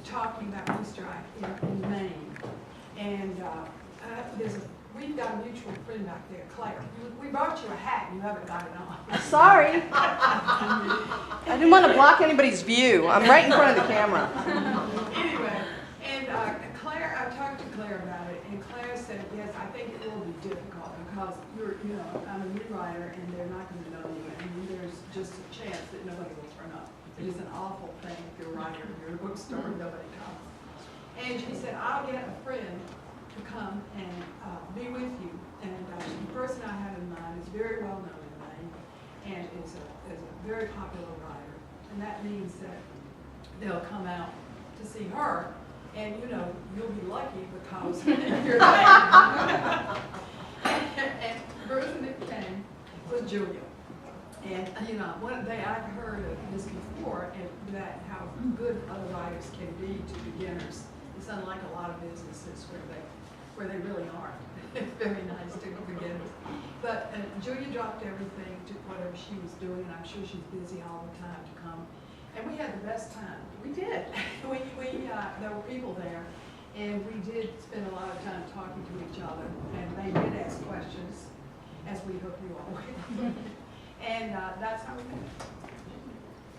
talking about Easter in Maine, and we've got a mutual friend back there, Claire. We brought you a hat, and you haven't got it on. Sorry. I didn't want to block anybody's view. I'm right in front of the camera. Anyway, and Claire, I talked to Claire about it, and Claire said, yes, I think it will be difficult because I'm a new writer, and they're not going to know you, and there's just a chance that nobody will turn up. It is an awful thing if you're a writer and you're in a bookstore and nobody comes. And she said, I'll get a friend to come and be with you. And the person I have in mind is very well known in Maine and is a very popular writer. And that means that they'll come out to see her. And you'll be lucky because you're Maine. And the person that came was Julia. And one day I've heard of this before, and that how good other writers can be to beginners. It's unlike a lot of businesses where they really aren't. It's very nice to beginners. But Julia dropped everything, took whatever she was doing, and I'm sure she's busy all the time to come. And we had the best time. We did. There were people there, and we did spend a lot of time talking to each other, and they did ask questions, as we hope you all will. And that's how we met.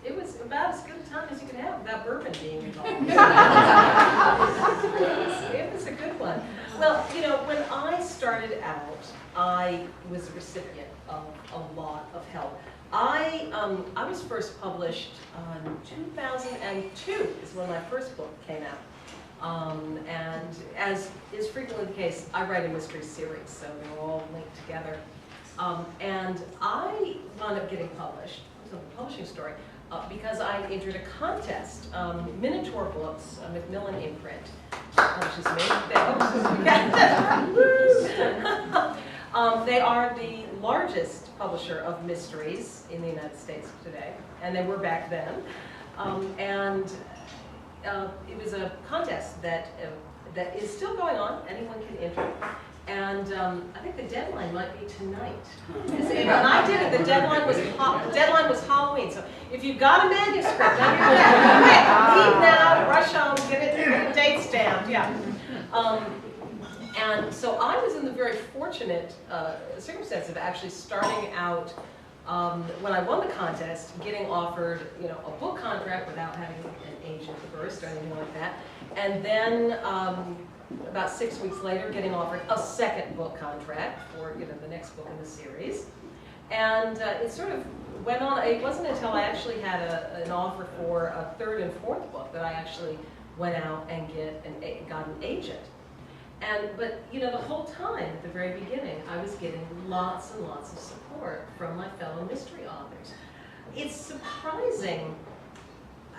It was about as good a time as you could have without bourbon being involved. It was a good one. Well, when I started out, I was a recipient of a lot of help. I was first published in 2002 is when my first book came out. And as is frequently the case, I write a mystery series, so they're all linked together. And I wound up getting published. It was a publishing story because I entered a contest. Minotaur Books, a Macmillan imprint, publishes me. They are the largest publisher of mysteries in the United States today, and they were back then. It was a contest that is still going on. Anyone can enter. And I think the deadline might be tonight. When I did it, the deadline was Halloween. So if you've got a manuscript, leave now, rush home, get it date stamped. Yeah. And so I was in the very fortunate circumstance of actually starting out when I won the contest, getting offered a book contract without having an agent first or anything like that, and then. About 6 weeks later, getting offered a second book contract for the next book in the series, and it sort of went on. It wasn't until I actually had an offer for a third and fourth book that I actually went out and got an agent. But the whole time at the very beginning, I was getting lots and lots of support from my fellow mystery authors. It's surprising.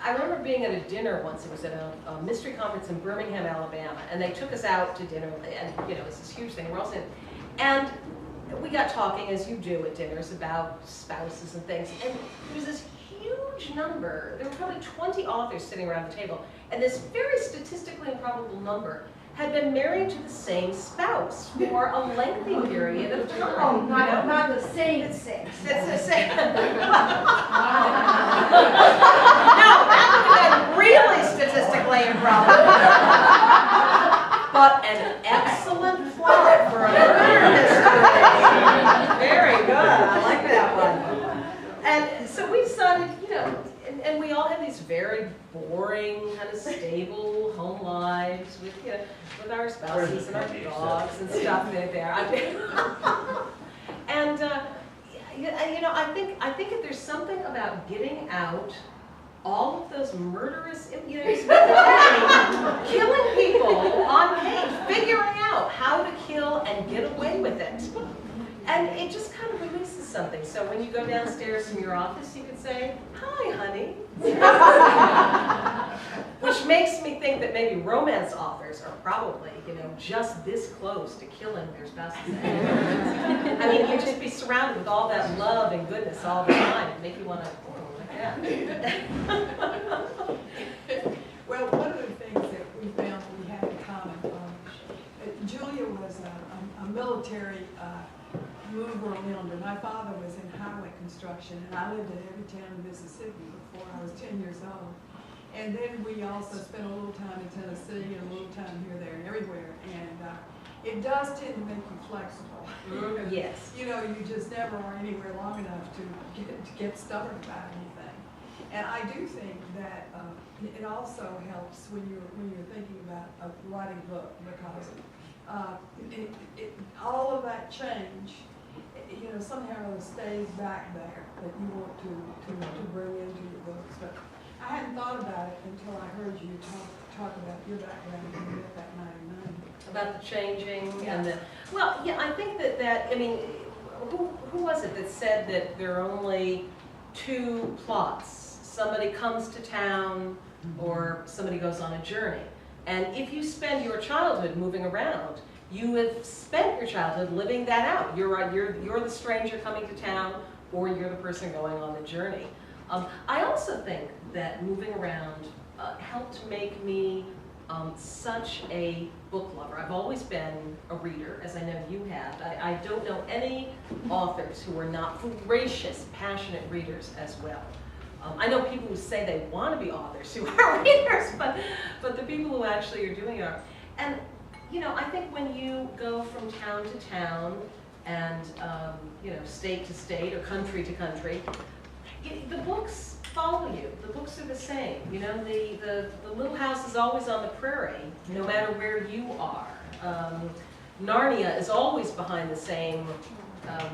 I remember being at a dinner once. It was at a mystery conference in Birmingham, Alabama, and they took us out to dinner, and it's this huge thing. We're all sitting, and we got talking, as you do at dinners, about spouses and things. And there was this huge number. There were probably 20 authors sitting around the table, and this very statistically improbable number had been married to the same spouse for a lengthy period of time. Oh, not the same sex. It's the same. No, that would have been really statistically improbable. But an excellent plot for a murder mystery. Very good. I like that one. And so we decided, and we all had these very boring, kind of stable home lives with our spouses and our dogs and stuff there. And I think if there's something about getting out all of those murderous, killing people on page, figuring out how to kill and get away with it. And it just kind of releases something. So when you go downstairs from your office, you can say, "Hi, honey." Which makes me think that maybe romance authors are probably, just this close to killing their spouses. I mean, you'd just be surrounded with all that love and goodness all the time. It'd make you want to, like that. Well, one of the things that we found we had in common, Julia was a military mover around. My father was in highway construction, and I lived in every town in Mississippi before I was 10 years old. And then we also spent a little time in Tennessee and a little time here, there, and everywhere. And it does tend to make you flexible. Yes. You know, you just never are anywhere long enough to get stubborn about anything. And I do think that it also helps when you're thinking about writing a book, because all of that change, you know, somehow it stays back there that you want to bring into your books. But I hadn't thought about it until I heard you talk about your background when you that 99. About the changing and Yes. the, well, yeah, I think that I mean, who was it that said that there are only two plots? Somebody comes to town or somebody goes on a journey. And if you spend your childhood moving around, you have spent your childhood living that out. You're the stranger coming to town, or you're the person going on the journey. I also think that moving around helped make me such a book lover. I've always been a reader, as I know you have. I don't know any authors who are not voracious, passionate readers as well. I know people who say they want to be authors who are readers, but the people who actually are doing it are. And you know, I think when you go from town to town and you know, state to state or country to country, the books follow you. The books are the same. You know, the little house is always on the prairie, no matter where you are. Narnia is always behind the same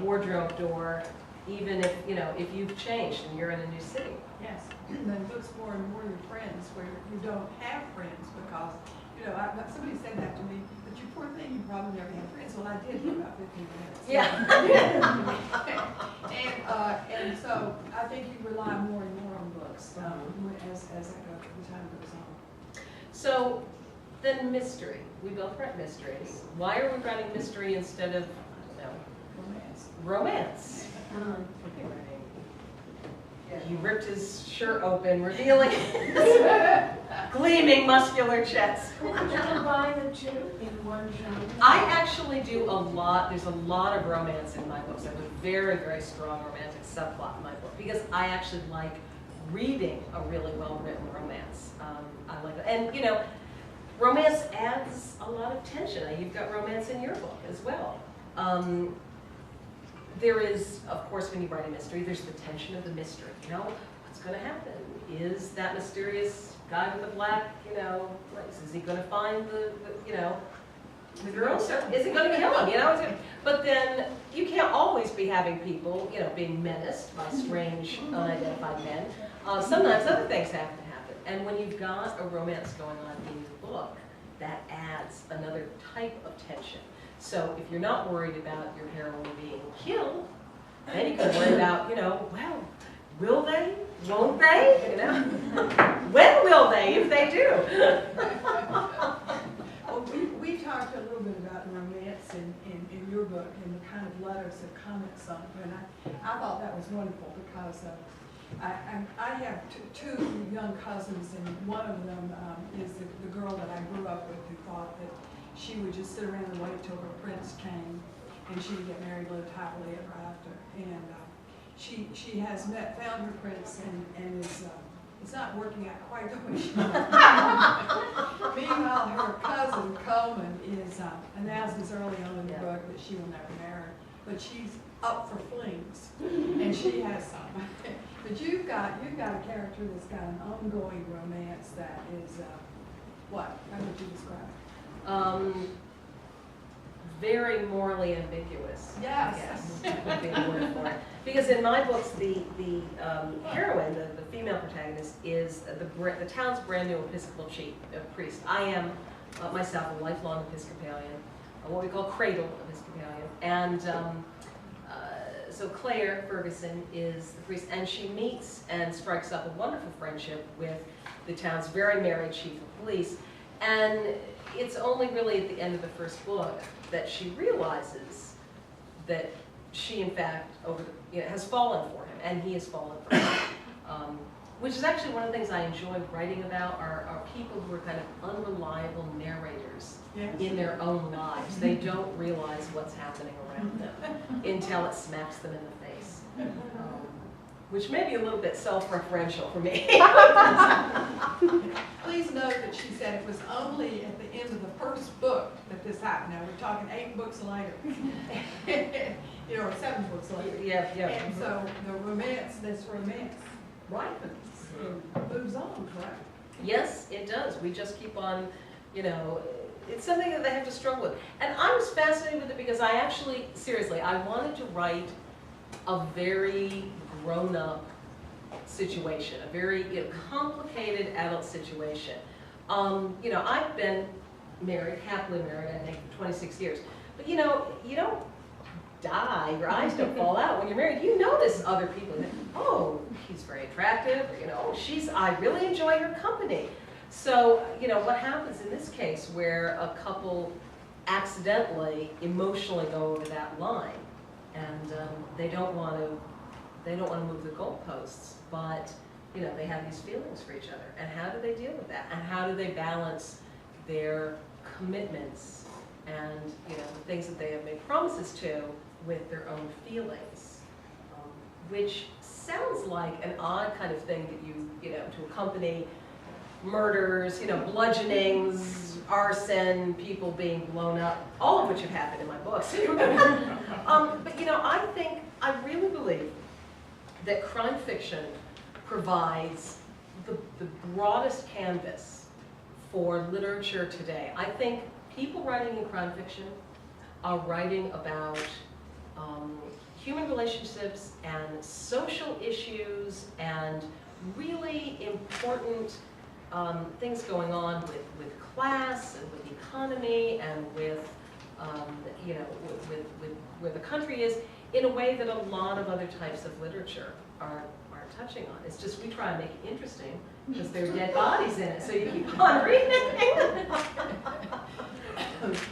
wardrobe door, even if, you know, if you've changed and you're in a new city. Yes, and then books more and more your friends, where you don't have friends because, you know, somebody said that to me, but you poor thing, you probably never had friends. Well, I did for about 15 minutes. Yeah. And so I think you rely more and more on books as the time goes on. So then mystery. We both write mysteries. Why are we writing mystery instead of, I don't know, romance? He ripped his shirt open, revealing his gleaming muscular chest. Would you combine the two in one genre? I actually do a lot. There's a lot of romance in my books. I have a very, very strong romantic subplot in my book because I actually like reading a really well-written romance. I like that. And, you know, romance adds a lot of tension. You've got romance in your book as well. There is, of course, when you write a mystery, there's the tension of the mystery. You know, what's going to happen? Is that mysterious guy with the black, you know, place? Is he going to find the you know, the girl? Is he going to kill him? You know, but then you can't always be having people, you know, being menaced by strange, unidentified men. Sometimes other things have to happen. And when you've got a romance going on in your book, that adds another type of tension. So if you're not worried about your heroine being killed, then you can worry about, you know, well, will they? Won't they? You know, when will they? If they do. Well, we talked a little bit about romance in your book and the kind of letters and comments on it, and I thought that was wonderful because I have two young cousins, and one of them is the girl that I grew up with who thought that she would just sit around and wait till her prince came and she would get married, lived happily ever after. And she has found her prince and is it's not working out quite the way she wanted. Meanwhile, her cousin Coleman announces early on in the book that she will never marry, but she's up for flings, and she has some. But you've got a character that's got an ongoing romance that is what? How would you describe it? Very morally ambiguous. Yes. I guess would be the word for it. Because in my books, the heroine, the female protagonist, is the town's brand new Episcopal priest. I am myself a lifelong Episcopalian, what we call cradle Episcopalian, and so Claire Ferguson is the priest, and she meets and strikes up a wonderful friendship with the town's very married chief of police, and it's only really at the end of the first book that she realizes that she, in fact, has fallen for him, and he has fallen for her. Which is actually one of the things I enjoy writing about are people who are kind of unreliable narrators in their own lives. They don't realize what's happening around them until it smacks them in the face. which may be a little bit self-referential for me. Please note that she said it was only at the end of the first book that this happened. Now, we're talking 8 books later. You know, or 7 books later. Yeah, yeah. And so the romance, this romance ripens and moves on, correct? Yes, it does. We just keep on, you know, it's something that they have to struggle with. And I was fascinated with it because I actually, seriously, I wanted to write a very grown-up situation, a very complicated adult situation. You know, I've been married, happily married, I think, for 26 years. But you know, you don't die, your eyes don't fall out when you're married. You notice other people. Oh, he's very attractive, or, you know, I really enjoy her company. So, you know, what happens in this case where a couple accidentally, emotionally go over that line, and they don't want to move the goalposts, but you know, they have these feelings for each other. And how do they deal with that? And how do they balance their commitments and, you know, the things that they have made promises to with their own feelings? Which sounds like an odd kind of thing that you know, to accompany murders, you know, bludgeonings, arson, people being blown up, all of which have happened in my books. But you know, I really believe that crime fiction provides the broadest canvas for literature today. I think people writing in crime fiction are writing about human relationships and social issues and really important things going on with class and with economy and with, you know, with where the country is, in a way that a lot of other types of literature are touching on. It's just we try and make it interesting because there are dead bodies in it, so you keep on reading.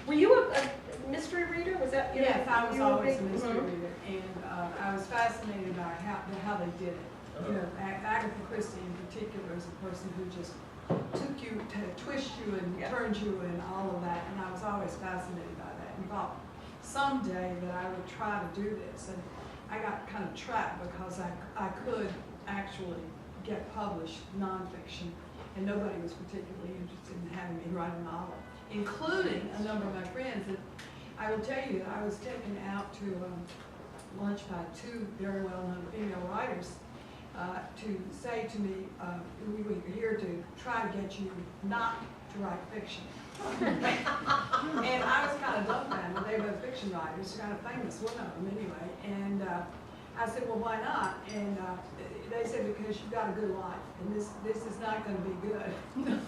Were you a mystery reader? Was that? Yes, I was always a mystery reader, and I was fascinated by how they did it. You know, Agatha Christie in particular is a person who just took you to twist you and turned you and all of that, and I was always fascinated by that. And thought someday that I would try to do this, and I got kind of trapped because I could actually get published nonfiction, and nobody was particularly interested in having me write a novel, including a number of my friends. And I will tell you that I was taken out to lunch by 2 very well-known female writers to say to me, we were here to try to get you not to write fiction. And I was kind of dumbfounded. They were fiction writers, kind of famous, one of them anyway. And I said, well, why not? And they said, because you've got a good life, and this is not going to be good. And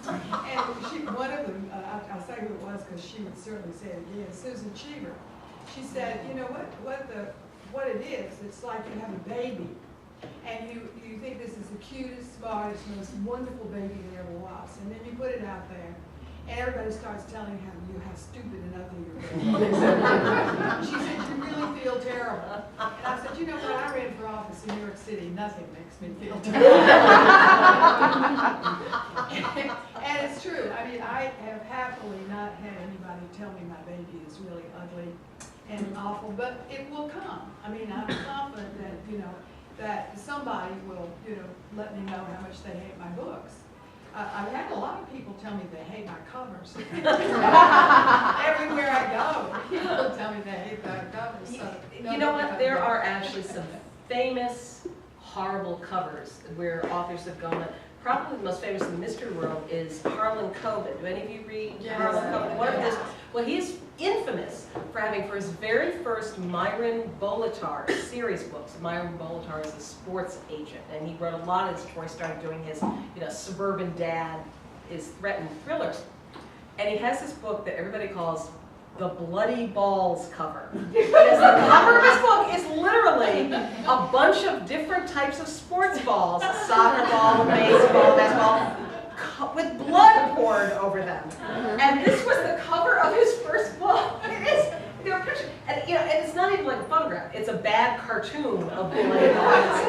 one of them, I'll say who it was because she would certainly say it again, Susan Cheever. She said, you know what it is? It's like you have a baby, and you think this is the cutest, smartest, most wonderful baby there ever was, and then you put it out there, and everybody starts telling you how stupid and ugly you're. She said, you really feel terrible. And I said, you know what, I ran for office in New York City, nothing makes me feel terrible. And it's true. I mean, I have happily not had anybody tell me my baby is really ugly and awful, but it will come. I mean, I'm confident that, you know, that somebody will, you know, let me know how much they hate my books. I've had a lot of people tell me they hate my covers. Everywhere I go, people tell me they hate my covers. So, you know what? There are actually some famous, horrible covers where authors have gone. Probably the most famous in the mystery world is Harlan Coben. Do any of you read Harlan Coben? What is this? Well, he's infamous for having, for his very first Myron Bolitar series books. Myron Bolitar is a sports agent, and he wrote a lot of this before he started doing his, you know, suburban dad is threatened thrillers. And he has this book that everybody calls the Bloody Balls cover. Because the cover of his book is literally a bunch of different types of sports balls, soccer ball, baseball, basketball, with blood poured over them. And this was the cover of his first book. It is, you know, and, you know, and it's not even like a photograph. It's a bad cartoon of bloody balls.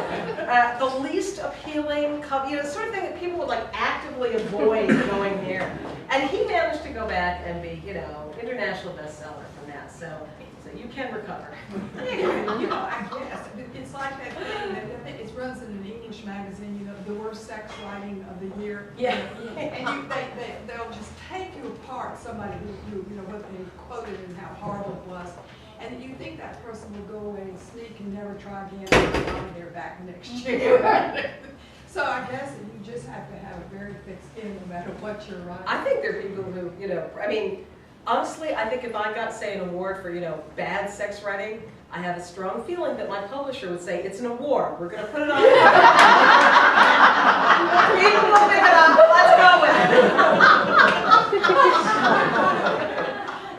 The least appealing cover, you know, the sort of thing that people would like actively avoid going near. And he managed to go back and be, you know, international bestseller from that. So you can recover. You know, I guess it's like that thing that it runs in sex writing of the year. Yeah. And they'll just take you apart, somebody who, you know, what they quoted and how horrible it was. And you think that person will go away and sneak and never try again, and they're back next year. So I guess you just have to have a very thick skin no matter what you're writing. I think there are people who, you know, I mean, honestly, I think if I got, say, an award for, you know, bad sex writing, I have a strong feeling that my publisher would say, it's an award, we're going to put it on. People will pick it up, let's go with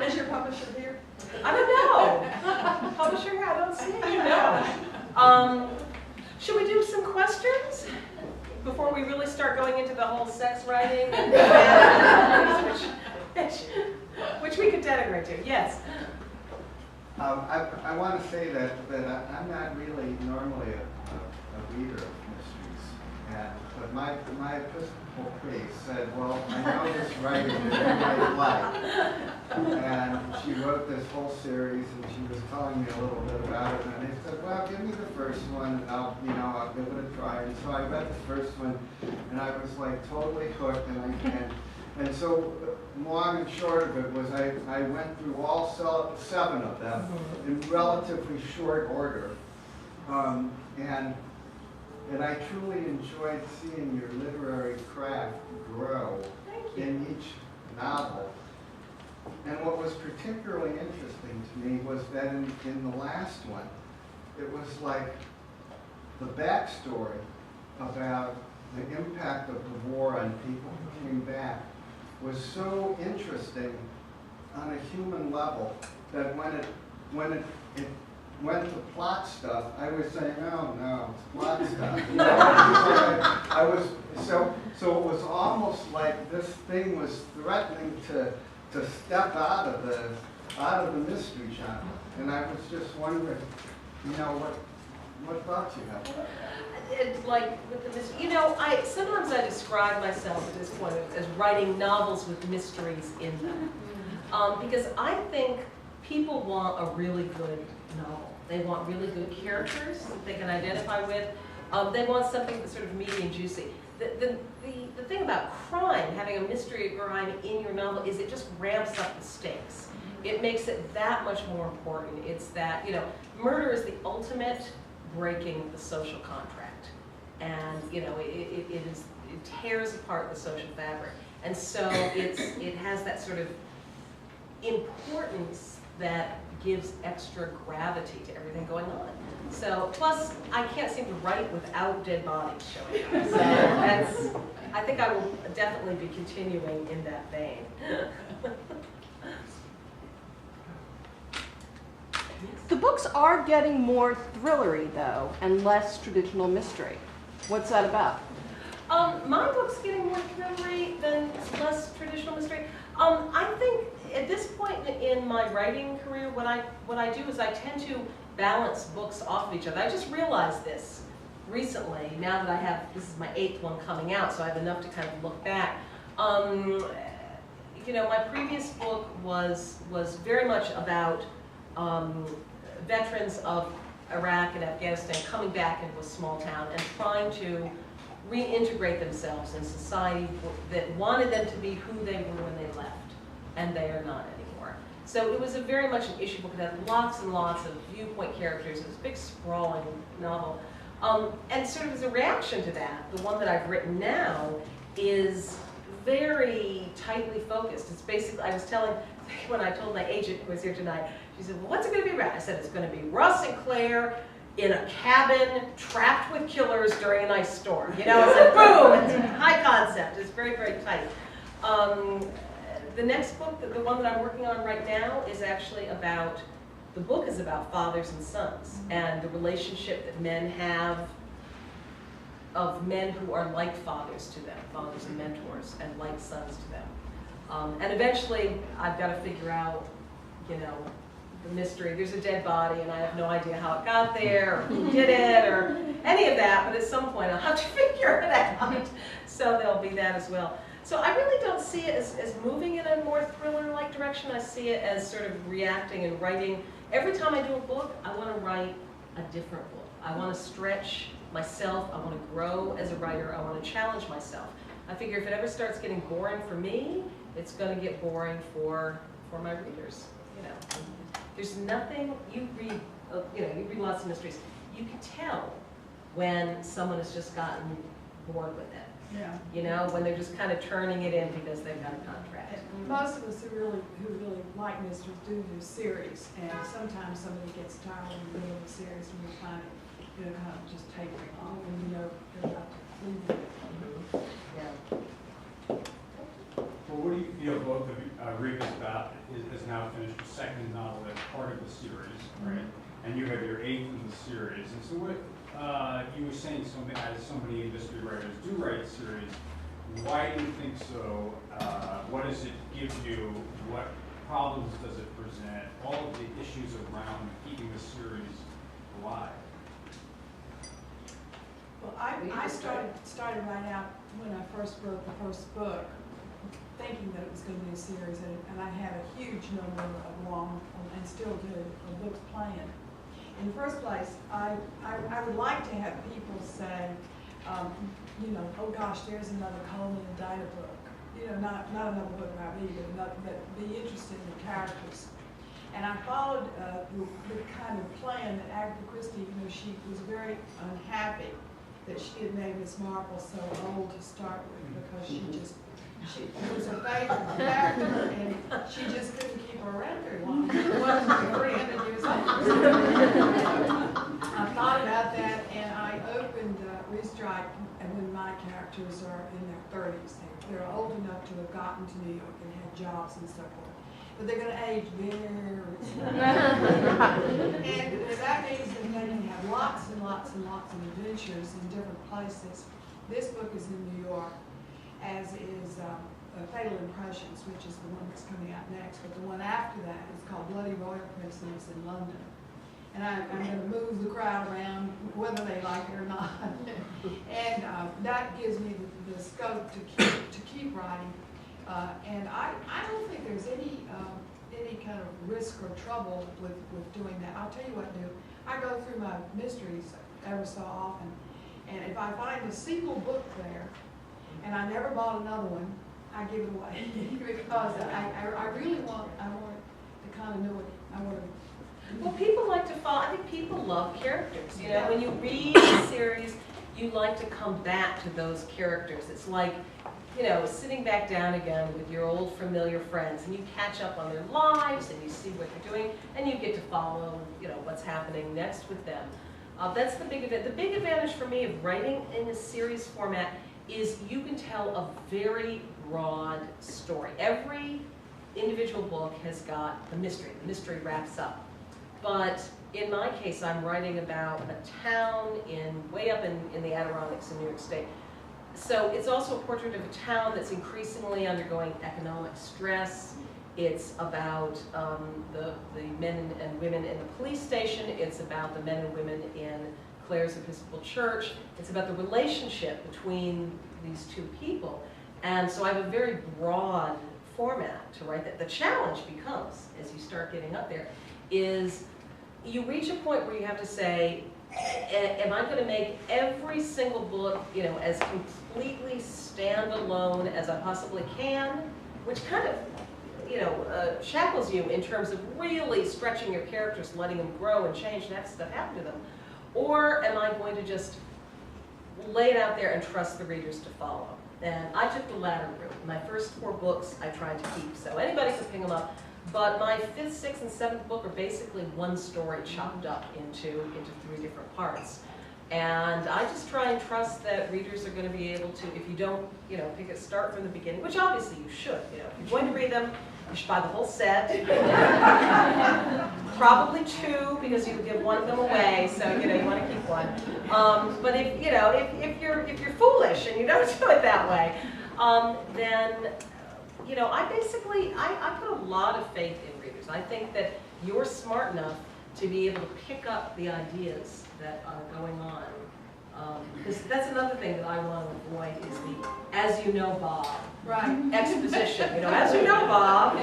it. Is your publisher here? I don't know. Publisher here, I don't see you, no. Should we do some questions before we really start going into the whole sex writing? Which we could denigrate to, yes. I want to say that I'm not really normally a reader of mysteries, but my Episcopal priest said, well, I know this writing that everybody liked, and she wrote this whole series, and she was telling me a little bit about it, and I said, well, give me the first one, and I'll give it a try. And so I read the first one, and I was like totally hooked, and so long and short of it was I went through all 7 of them in relatively short order, and I truly enjoyed seeing your literary craft grow in each novel. And what was particularly interesting to me was that in the last one, it was like the backstory about the impact of the war on people who came back was so interesting on a human level that when it went to plot stuff, I was saying, oh no, it's plot stuff. You know? So it was almost like this thing was threatening to step out of the mystery genre. And I was just wondering, you know, what thoughts you have about that? It's like, you know, sometimes I describe myself at this point as writing novels with mysteries in them. Because I think people want a really good novel. They want really good characters that they can identify with. They want something that's sort of meaty and juicy. The thing about crime, having a mystery of crime in your novel, is it just ramps up the stakes. It makes it that much more important. It's that, you know, murder is the ultimate breaking the social contract. And, you know, it tears apart the social fabric. And so it has that sort of importance that gives extra gravity to everything going on. So, plus, I can't seem to write without dead bodies showing up. So I think I will definitely be continuing in that vein. The books are getting more thrillery, though, and less traditional mystery. What's that about? My book's getting more thrillery than less traditional mystery. I think at this point in my writing career, what I do is I tend to balance books off of each other. I just realized this recently, now that I have, this is my 8th one coming out, so I have enough to kind of look back. You know, my previous book was very much about veterans of Iraq and Afghanistan coming back into a small town and trying to reintegrate themselves in society that wanted them to be who they were when they left, and they are not anymore. So it was very much an issue book. It had lots and lots of viewpoint characters. It was a big sprawling novel. And sort of as a reaction to that, the one that I've written now is very tightly focused. It's basically, I was telling, when I told my agent who was here tonight, she said, well, what's it going to be about? I said, it's going to be Russ and Claire in a cabin trapped with killers during an ice storm. You know, it's like, boom, it's a high concept. It's very, very tight. The next book, the one that I'm working on right now, is actually about, the book is about fathers and sons and the relationship that men have of men who are like fathers to them, fathers and mentors, and like sons to them. And eventually, I've got to figure out, you know, the mystery. There's a dead body, and I have no idea how it got there, or who did it, or any of that, but at some point I'll have to figure it out. So there'll be that as well. So I really don't see it as moving in a more thriller-like direction. I see it as sort of reacting and writing. Every time I do a book, I want to write a different book. I want to stretch myself, I want to grow as a writer, I want to challenge myself. I figure if it ever starts getting boring for me, it's going to get boring for my readers. You know, there's nothing, you read lots of mysteries. You can tell when someone has just gotten bored with it. Yeah. You know, when they're just kind of turning it in because they've got a contract. Most of us who really like mysteries do series, and sometimes somebody gets tired in the middle of a series and you find it, kind of just tapering off, and they're about to leave it. Yeah. Well, what do you feel both of Reba's about has now finished the second novel that's part of the series, right? And you have your 8th in the series. And so what you were saying, as so many mystery writers do write series, why do you think so? What does it give you? What problems does it present? All of the issues around keeping the series alive. Well, I started right out when I first wrote the first book, thinking that it was going to be a series, and I had a huge number of long, and still do, of books planned. In the first place, I would like to have people say, oh gosh, there's another Coleman and Dinah book. Not another book about me, but be interested in the characters. And I followed the kind of plan that Agatha Christie, she was very unhappy that she had made Miss Marple so old to start with, because she was her favorite character, and she just couldn't keep her around very long. She wasn't 300 years old. I thought about that, and I opened Restrike, and when my characters are in their 30s. They're old enough to have gotten to New York and had jobs and so forth. But they're going to age very slowly. And that means that they can have lots and lots and lots of adventures in different places. This book is in New York, as is Fatal Impressions, which is the one that's coming out next. But the one after that is called Bloody Royal Prisoners in London. And I'm going to move the crowd around, whether they like it or not. And that gives me the scope to keep writing. And I don't think there's any kind of risk or trouble with doing that. I'll tell you what, I go through my mysteries ever so often, and if I find a sequel book there, and I never bought another one, I give it away because I really want to kind of know it. Well, people like to follow. I think people love characters. When you read a series, you like to come back to those characters. It's like, sitting back down again with your old familiar friends, and you catch up on their lives, and you see what they're doing, and you get to follow, what's happening next with them. That's the big advantage. The big advantage for me of writing in a series format is you can tell a very broad story. Every individual book has got the mystery. The mystery wraps up. But in my case, I'm writing about a town way up in the Adirondacks in New York State. So it's also a portrait of a town that's increasingly undergoing economic stress. It's about the men and women in the police station. It's about the men and women in Clare's Episcopal Church. It's about the relationship between these two people. And so I have a very broad format to write that. The challenge becomes, as you start getting up there, is you reach a point where you have to say, am I going to make every single book, as completely standalone as I possibly can, which kind of, shackles you in terms of really stretching your characters, letting them grow and change and have stuff happen to them, or am I going to just lay it out there and trust the readers to follow? And I took the latter route. My first 4 books I tried to keep, so anybody can pick them up. But my 5th, 6th, and 7th book are basically one story chopped up into 3 different parts. And I just try and trust that readers are going to be able to, if you don't, start from the beginning, which obviously you should. If you're going to read them, you should buy the whole set. Probably 2, because you would give one of them away, so you want to keep one. But if you're foolish and you don't do it that way, then I put a lot of faith in readers. I think that you're smart enough to be able to pick up the ideas that are going on Because that's another thing that I want to avoid is the, as you know, Bob, Right. exposition. You know, as you know, Bob,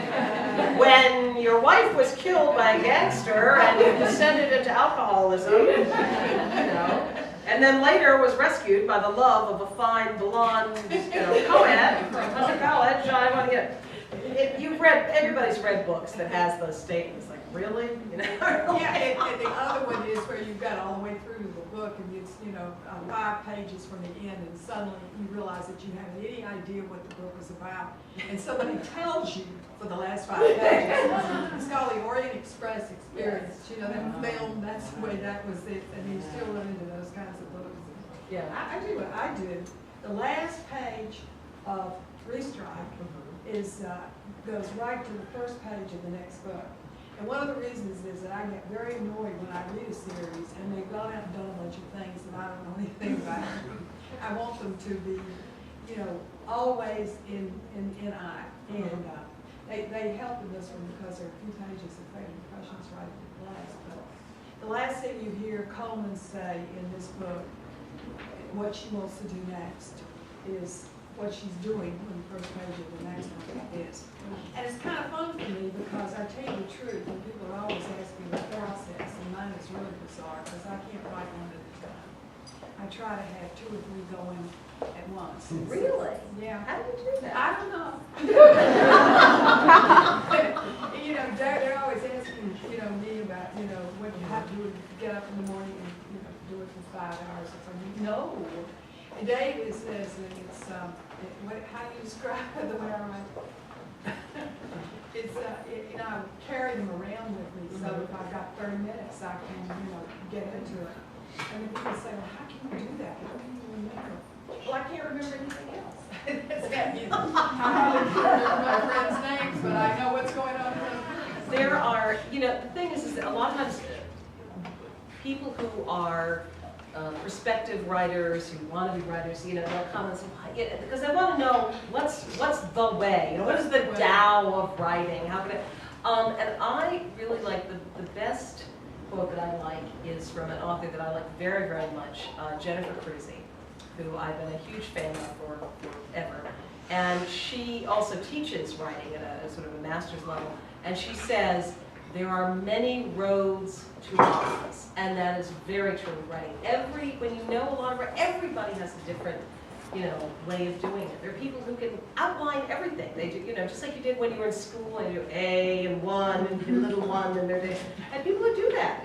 when your wife was killed by a gangster and you descended into alcoholism, you know, and then later was rescued by the love of a fine blonde, co-ed from Hunter College. I want to get. You've read, everybody's read books that has those statements. Like, really? You know? Yeah, and the other one is where you've got all the way through the book, and it's 5 pages from the end, and suddenly you realize that you haven't any idea what the book was about, and somebody tells you for the last 5 pages. It's called the Orient Express Experience. That film. That's the way that was it, and you still run into those kinds of books. Yeah. I do what I do. The last page of Three Strike goes right to the first page of the next book. And one of the reasons is that I get very annoyed when I read a series and they've gone out and done a bunch of things that I don't know anything about. I want them to be, always in eye. And they help in this one because there are a few pages of favorite impressions right at the last. But the last thing you hear Coleman say in this book, what she wants to do next, is what she's doing when the first page of the next one is. And it's kind of fun for me because I tell you the truth, and people are always asking the process, and mine is really bizarre because I can't write one at a time. I try to have 2 or 3 going at once. Really? Yeah. How do you do that? I don't know. They're always asking, me about, what you have to do, get up in the morning and, do it for 5 hours or something. No. And David says that it's, how do you describe the way I write? It's, I carry them around with me, so if I've got 30 minutes, I can, get into it. And then people say, well, how can you do that? How can you remember? Well, I can't remember anything else. I hardly remember my friends' names, but I know what's going on. There are, the thing is that a lot of times people who are prospective writers who want to be writers, they'll come and say, because they want to know what's the way, what is the Tao of writing, how can and I really like the best quote that I like is from an author that I like very, very much, Jennifer Cruzy, who I've been a huge fan of for forever. And she also teaches writing at a sort of a master's level. And she says, there are many roads to Romance, and that is very true of writing. When you know a lot of writing, everybody has a different, way of doing it. There are people who can outline everything. They do, just like you did when you were in school, and you do A and 1 and a little 1, and and people who do that.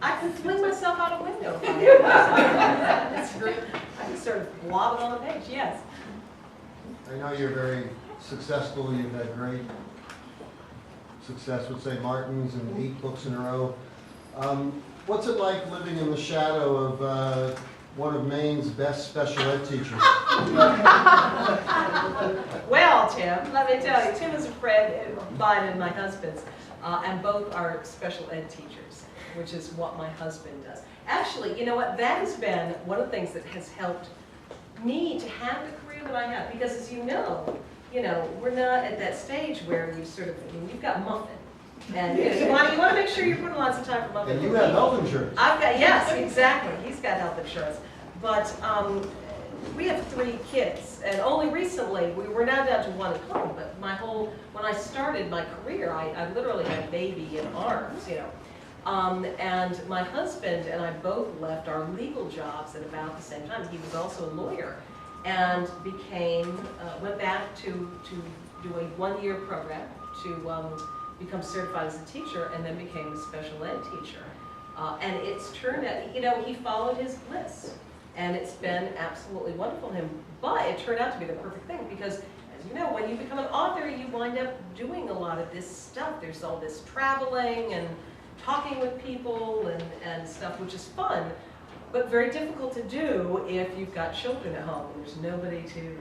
I can fling myself out a window. That's great. I can sort of blob it on the page. Yes. I know you're very successful. You've had great success with St. Martin's and 8 books in a row. What's it like living in the shadow of one of Maine's best special ed teachers? Well, Tim, let me tell you, Tim is a friend of mine and my husband's, and both are special ed teachers, which is what my husband does. Actually, you know what? That has been one of the things that has helped me to have the career that I have, because as you know, we're not at that stage where you sort of, you've got Muffin. And you want to make sure you're putting lots of time for Muffin. And you have health insurance. Yes, exactly. He's got health insurance. But we have 3 kids, and only recently, we're now down to 1 at home, but when I started my career, I literally had a baby in arms, and my husband and I both left our legal jobs at about the same time. He was also a lawyer, and went back to do a 1-year program to become certified as a teacher, and then became a special ed teacher. And it's turned out, he followed his bliss, and it's been absolutely wonderful to him. But it turned out to be the perfect thing, because as you know, when you become an author, you wind up doing a lot of this stuff. There's all this traveling and talking with people and stuff, which is fun, but very difficult to do if you've got children at home and there's nobody to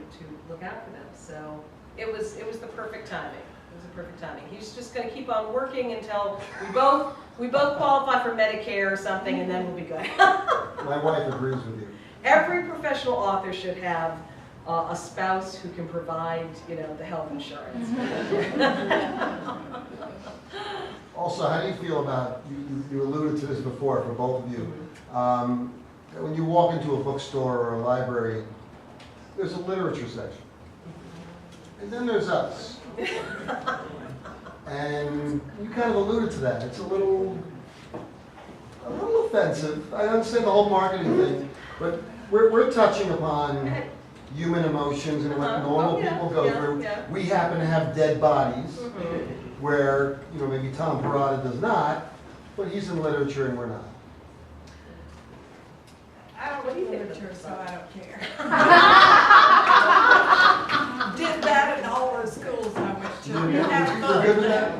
look out for them. So it was the perfect timing. It was the perfect timing. He's just going to keep on working until we both qualify for Medicare or something, and then we'll be good. My wife agrees with you. Every professional author should have a spouse who can provide, the health insurance. Also, how do you feel about, you alluded to this before for both of you, that when you walk into a bookstore or a library, there's a literature section. And then there's us. And you kind of alluded to that. It's a little offensive. I understand the whole marketing thing, but we're touching upon human emotions and what normal people go through. Yeah. We happen to have dead bodies, where maybe Tom Perrotta does not, but he's in literature and we're not. I don't What do you read think of literature, the so book? I don't care. Did that in all those schools I went to. You're Have good fun. with that?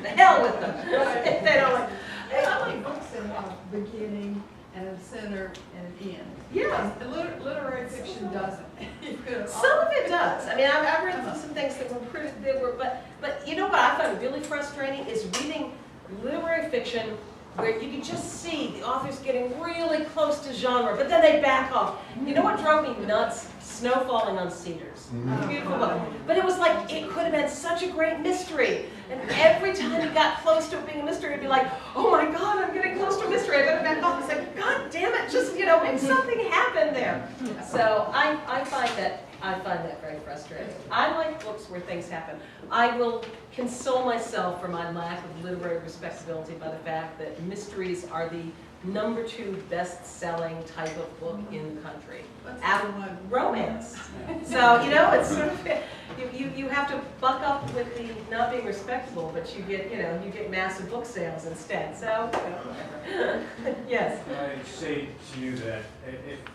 The hell with them. If they don't like. I like books that have a beginning and a center and an end. Yeah. And literary fiction doesn't. Some of it does. I mean, I've read some things that were pretty, but you know what I found really frustrating is reading literary fiction where you could just see the authors getting really close to genre, but then they back off. You know what drove me nuts? Snow Falling on Cedars. Beautiful book. But it was like, it could have been such a great mystery. And every time you got close to it being a mystery, it'd be like, oh my God, I'm getting close to a mystery. I better back off. It's like, God damn it, just, make something happen there. So I find that very frustrating. I like books where things happen. I will console myself for my lack of literary respectability by the fact that mysteries are the #2 best-selling type of book in the country. After romance. So, it's sort of, you have to buck up with the not being respectable, but you get massive book sales instead. So, whatever. Yes. I say to you that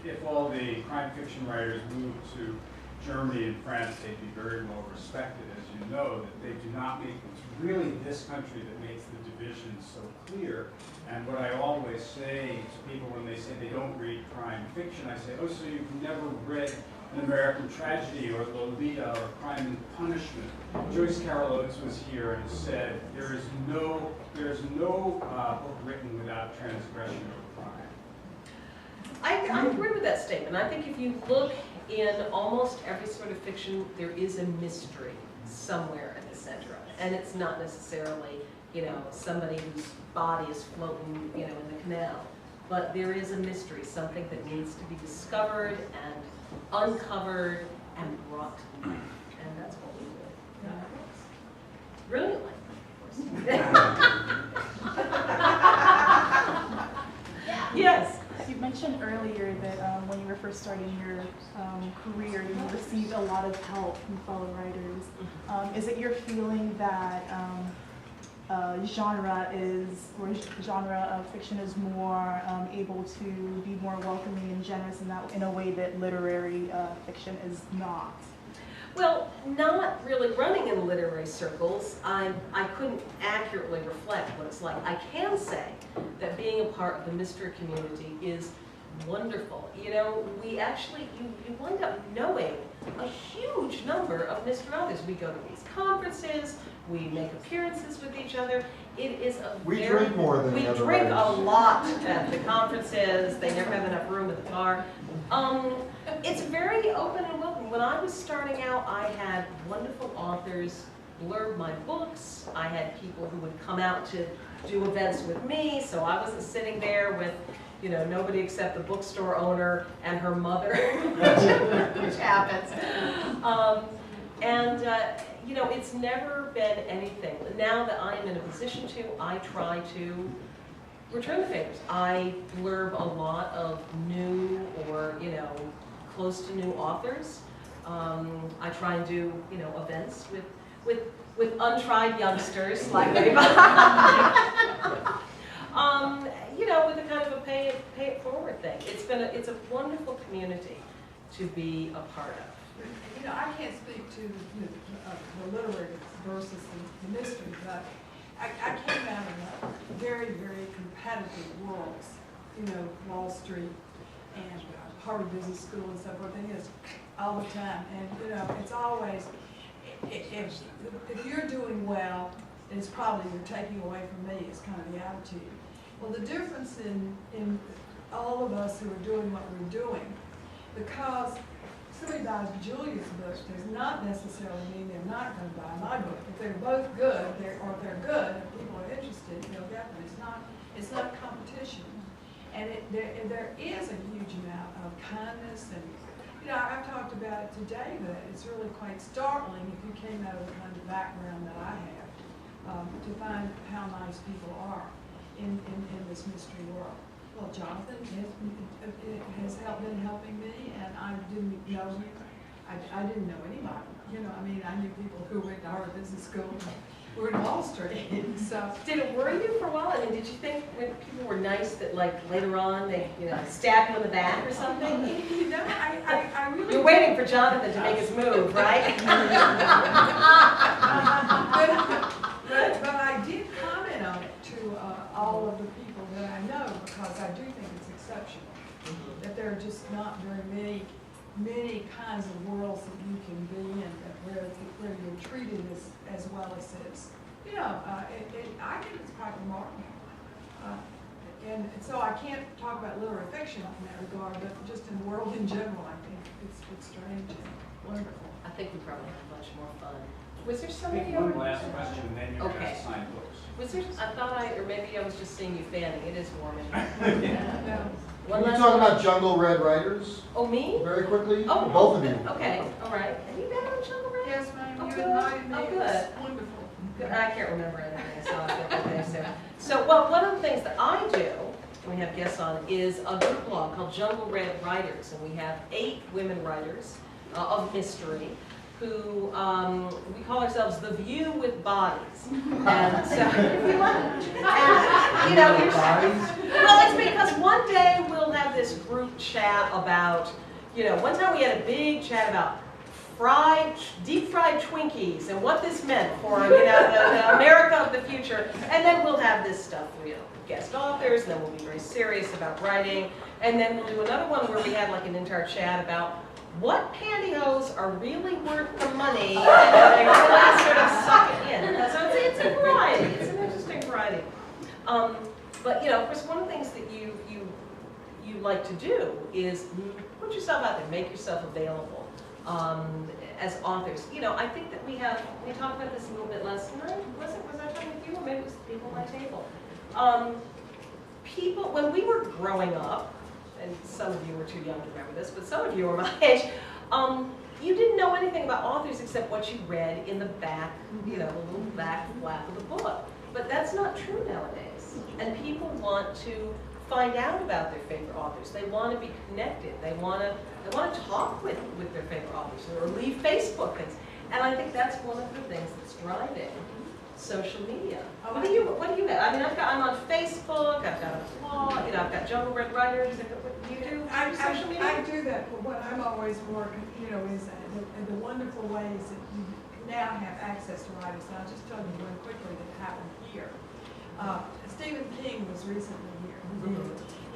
if all the crime fiction writers moved to Germany and France, they'd be very well respected, as you know, that they do not make, it's really this country that makes the division so clear. And what I always say to people when they say they don't read crime fiction, I say, oh, so you've never read An American Tragedy or Lolita or Crime and Punishment. Joyce Carol Oates was here and said, there's no book written without transgression or crime. I agree with that statement. I think if you look in almost every sort of fiction, there is a mystery somewhere at the center of it. And it's not necessarily, somebody whose body is floating, in the canal. But there is a mystery, something that needs to be discovered and uncovered and brought to light. And that's what we do. Brilliantly, of course. Yes. You mentioned earlier that when you were first starting your career, you received a lot of help from fellow writers. Is it your feeling that genre of fiction is more able to be more welcoming and generous in a way that literary fiction is not? Well, not really running in literary circles, I couldn't accurately reflect what it's like. I can say that being a part of the mystery community is wonderful. We actually, you wind up knowing a huge number of mystery authors. We go to these conferences, we make appearances with each other. It is a We drink more than the other We drink a writers. lot at the conferences. They never have enough room at the bar. It's very open and welcome. When I was starting out, I had wonderful authors blurb my books. I had people who would come out to do events with me, so I wasn't sitting there with, nobody except the bookstore owner and her mother, which happens. It's never been anything. Now that I am in a position to, I try to return the favors. I blurb a lot of new or, close to new authors. I try and do, events with untried youngsters like Reba. With a kind of a pay it forward thing. It's a wonderful community to be a part of. I can't speak to the literary versus the mystery, but I came out of a very, very competitive worlds, Wall Street and Harvard Business School and so forth, and it's all the time. And, it's always, if you're doing well, it's probably you're taking away from me, is kind of the attitude. Well, the difference in all of us who are doing what we're doing, because somebody buys Julia's book does not necessarily mean they're not going to buy my book. If they're both good, or if they're good, and people are interested, they'll get them. It's not competition. And there is a huge amount of kindness and, I've talked about it today, but it's really quite startling if you came out of the kind of background that I have, to find how nice people are in this mystery world. Well, Jonathan has been helping me, and I didn't know I didn't know anybody. I knew people who went to Harvard Business School who were in Wall Street. So Did it worry you for a while? I mean, did you think when people were nice that like later on they stab you in the back or something? I really. You're waiting for Jonathan to make his move, right? But I did comment on it to all of the people that I know, because I do think it's exceptional. That there are just not very many kinds of worlds that you can be in, where you're treated as well as this. I think it's quite remarkable. And so I can't talk about literary fiction in that regard, but just in the world in general, I think it's strange and wonderful. I think we probably have much more fun. Was there somebody Maybe one last question, and then you're going to sign books. Was there, or maybe I was just seeing you fanning. It is warm in here. Yeah. One Can you last talk one? about Jungle Red Writers Oh, me? very quickly? Oh, Both of you. Okay, all right. Have you been on Jungle Red? Yes, ma'am, Oh, you good. invited me, Oh, it was good. wonderful. Good. I can't remember anything, so I think okay, so well, one of the things that I do, and we have guests on, is a group blog called Jungle Red Writers, and we have 8 women writers of mystery who we call ourselves the View with Bodies. And so, well, it's because one day we'll have this group chat about, one time we had a big chat about deep fried Twinkies and what this meant for, the America of the future. And then we'll have this stuff, guest authors, and then we'll be very serious about writing. And then we'll do another one where we had like an entire chat about what pantyhose are really worth the money, and they really sort of suck it in. So it's a variety. It's an interesting variety. But of course, one of the things that you like to do is put yourself out there, make yourself available as authors. I think that we talked about this a little bit last night. Was I talking with you, or maybe it was the people at my table? People, when we were growing up, and some of you were too young to remember this, but some of you were my age, you didn't know anything about authors except what you read in the back, the little back flap of the book. But that's not true nowadays. And people want to find out about their favorite authors. They want to be connected. They want to talk with their favorite authors, or leave Facebook things. And I think that's one of the things that's driving social media. What do you have? I mean, I'm on Facebook. I've got a blog. I've got Jungle Red Writers. What do you do? Social media? I do that, but what I'm always more, is the wonderful ways that you now have access to writers. And I'll just tell you one quickly that happened here. Stephen King was recently here.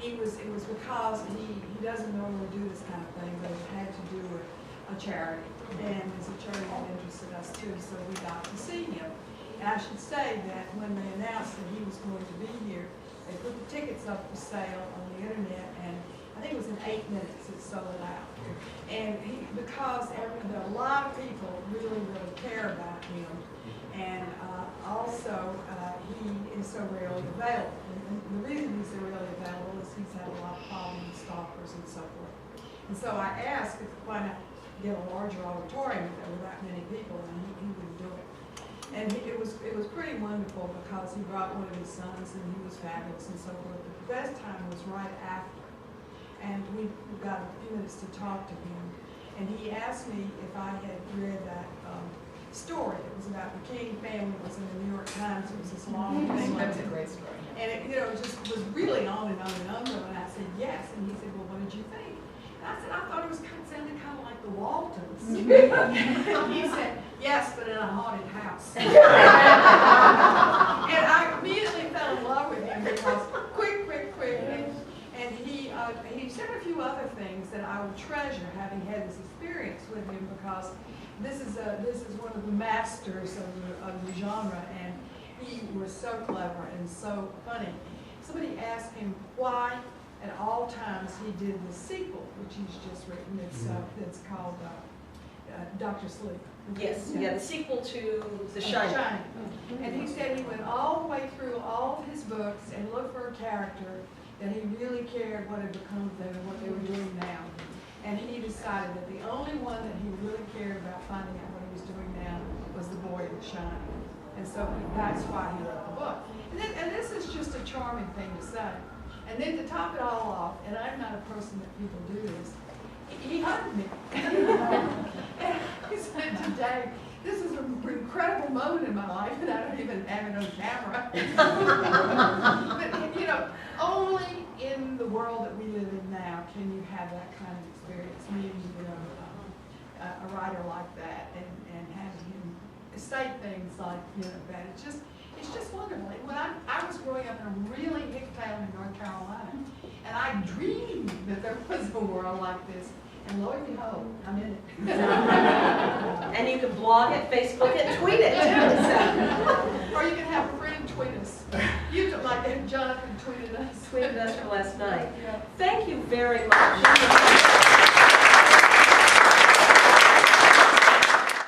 It was because he doesn't normally do this kind of thing, but it had to do with a charity, and as a charity that interested us too, so we got to see him. And I should say that when they announced that he was going to be here, they put the tickets up for sale on the internet, and I think it was in 8 minutes it sold out. And because there are a lot of people really care about him, and also he is so rarely available. And the reason he's so rarely available is he's had a lot of problems with stalkers and so forth. And so I asked if why not get a larger auditorium if there were that many people, and he wouldn't do it. And it was pretty wonderful because he brought one of his sons and he was fabulous and so forth. But the best time was right after. And we got a few minutes to talk to him. And he asked me if I had read that story. It was about the King family. It was in the New York Times. It was this long thing. That's a great story. And it just was really on and on and on. And I said, yes. And he said, well, what did you think? And I said, I thought it was sounded kind of like the Waltons. He said, yes, but in a haunted house. And I immediately fell in love with him because quick. And he said a few other things that I would treasure, having had this experience with him, because this is one of the masters of the genre, and he was so clever and so funny. Somebody asked him why at all times he did the sequel, which he's just written. It's called Dr. Sleep. Yes, the sequel to The Shining. And he said he went all the way through all of his books and looked for a character that he really cared what had become of them and what they were doing now. And he decided that the only one that he really cared about finding out what he was doing now was the boy in the Shining. And so that's why he wrote the book. And this is just a charming thing to say. And then to top it all off, and I'm not a person that people do this, he hugged me. And he said today, this is an incredible moment in my life, and I don't even have it on camera. But, you know, only in the world that we live in now can you have that kind of experience, meeting, you know, a writer like that, and having him state things like, you know, that. It's just wonderful. When I was growing up in a really hick town in North Carolina, and I dreamed that there was a world like this. And lo and behold, I'm in it. And you can blog it, Facebook it, tweet it too. So. Or you can have a friend tweet us. You could, like Jonathan tweeted us. Tweeted us for last night. Yeah. Thank you very much.